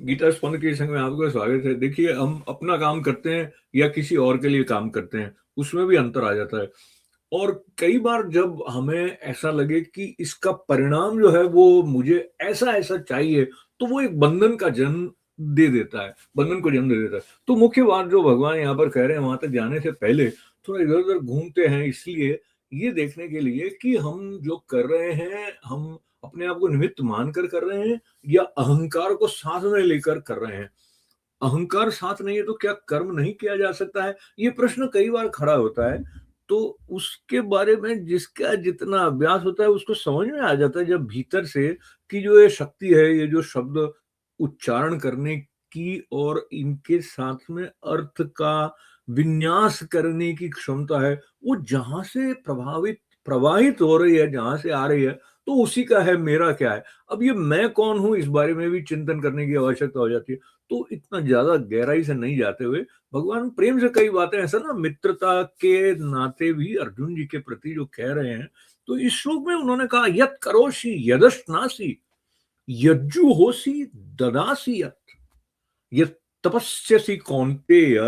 गीता स्पंद के संग में आपका स्वागत है। देखिए, हम अपना काम करते हैं या किसी और के लिए काम करते हैं, उसमें भी अंतर आ जाता है। और कई बार जब हमें ऐसा लगे कि इसका परिणाम जो है वो मुझे ऐसा-ऐसा चाहिए, तो वो एक बंधन का जन्म दे देता है, बंधन को जन्म दे देता है। तो मुख्य बात जो भगवान यहाँ पर कह रहे हैं, वहाँ तक जाने से पहले थोड़ा इधर-उधर घूमते हैं, इसलिए ये देखने के लिए कि हम जो कर रहे हैं, हम अपने आप को निमित्त मानकर कर रहे हैं या अहंकार को साथ में लेकर कर रहे हैं। अहंकार साथ नहीं है तो क्या कर्म नहीं किया जा सकता है? ये प्रश्न कई बार खड़ा होता है। तो उसके बारे में जिसका जितना अभ्यास होता है उसको समझ में आ जाता है जब भीतर से कि जो ये शक्ति है, ये जो शब्द उच्चारण करने की और इनके साथ में अर्थ का विन्यास करने की क्षमता है, वो जहाँ से प्रवाहित हो रही है, जहाँ से आ रही है, तो उसी का है, मेरा क्या है? अब ये मैं कौन हूँ, इस बारे में भी चिंतन करने की आवश्यकता हो जाती है। तो इतना ज़्यादा गहराई से नहीं जाते हुए, भगवान प्रेम से कई बातें ऐसा ना मित्रता के नाते भी अर्जुन जी के प्रति जो कह रहे हैं, तो इस श्लोक में उन्होंने कहा यत् करोषि यदश्नासि यज्जुहोषि ददासि यत् यत् तपस्यसि कौन्तेय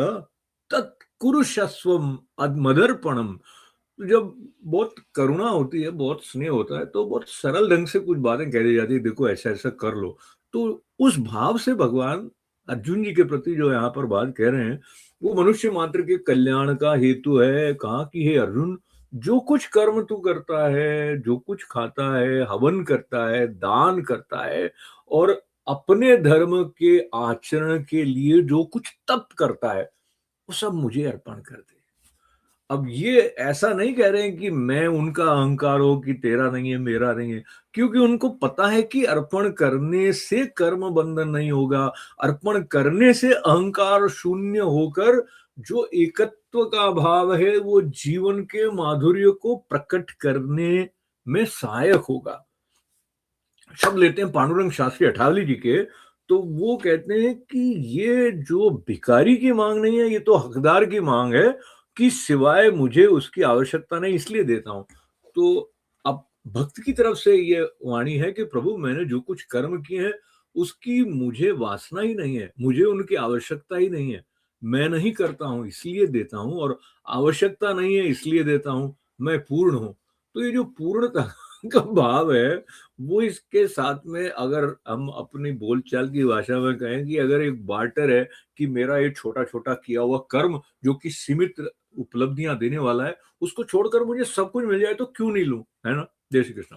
तत् कुरुष्वस्व मदर्पणम। तो जब बहुत करुणा होती है, बहुत स्नेह होता है, तो बहुत सरल ढंग से कुछ बातें कह दी जाती है, देखो ऐसा-ऐसा कर लो। तो उस भाव से भगवान अर्जुन जी के प्रति जो यहाँ पर बात कह रहे हैं, वो मनुष्य मात्र के कल्याण का हेतु है। कहा कि हे अर्जुन, जो कुछ कर्म तू करता है, जो कुछ खाता है, हवन करता है, दान करता है और अपने धर्म के आचरण के लिए जो कुछ तप करता है, वो सब मुझे अर्पण कर दे। अब ये ऐसा नहीं कह रहे हैं कि मैं उनका अहंकार हो कि तेरा नहीं है, मेरा नहीं है, क्योंकि उनको पता है कि अर्पण करने से कर्म बंधन नहीं होगा, अर्पण करने से अहंकार शून्य होकर जो एकत्व का भाव है, वो जीवन के माधुर्य को प्रकट करने में सहायक होगा। शब्द लेते हैं पांडुरंग शास्त्री अठावली जी के, तो वो कहते हैं कि ये जो भिखारी की मांग नहीं है, ये तो हकदार की मांग है कि सिवाय मुझे उसकी आवश्यकता नहीं, इसलिए देता हूं। तो अब भक्त की तरफ से ये वाणी है कि प्रभु, मैंने जो कुछ कर्म किए हैं उसकी मुझे वासना ही नहीं है, मुझे उनकी आवश्यकता ही नहीं है। मैं नहीं करता हूं इसलिए देता हूं, और आवश्यकता नहीं है इसलिए देता हूं। मैं पूर्ण हूं। तो ये जो पूर्णता का भाव है, वो इसके साथ में अगर हम अपनी बोलचाल की भाषा में कहें कि अगर एक बार्टर है कि मेरा ये छोटा-छोटा किया हुआ कर्म जो कि सीमित उपलब्धियाँ देने वाला है, उसको छोड़कर मुझे सब कुछ मिल जाए तो क्यों नहीं लूँ, है ना? जय श्री कृष्ण।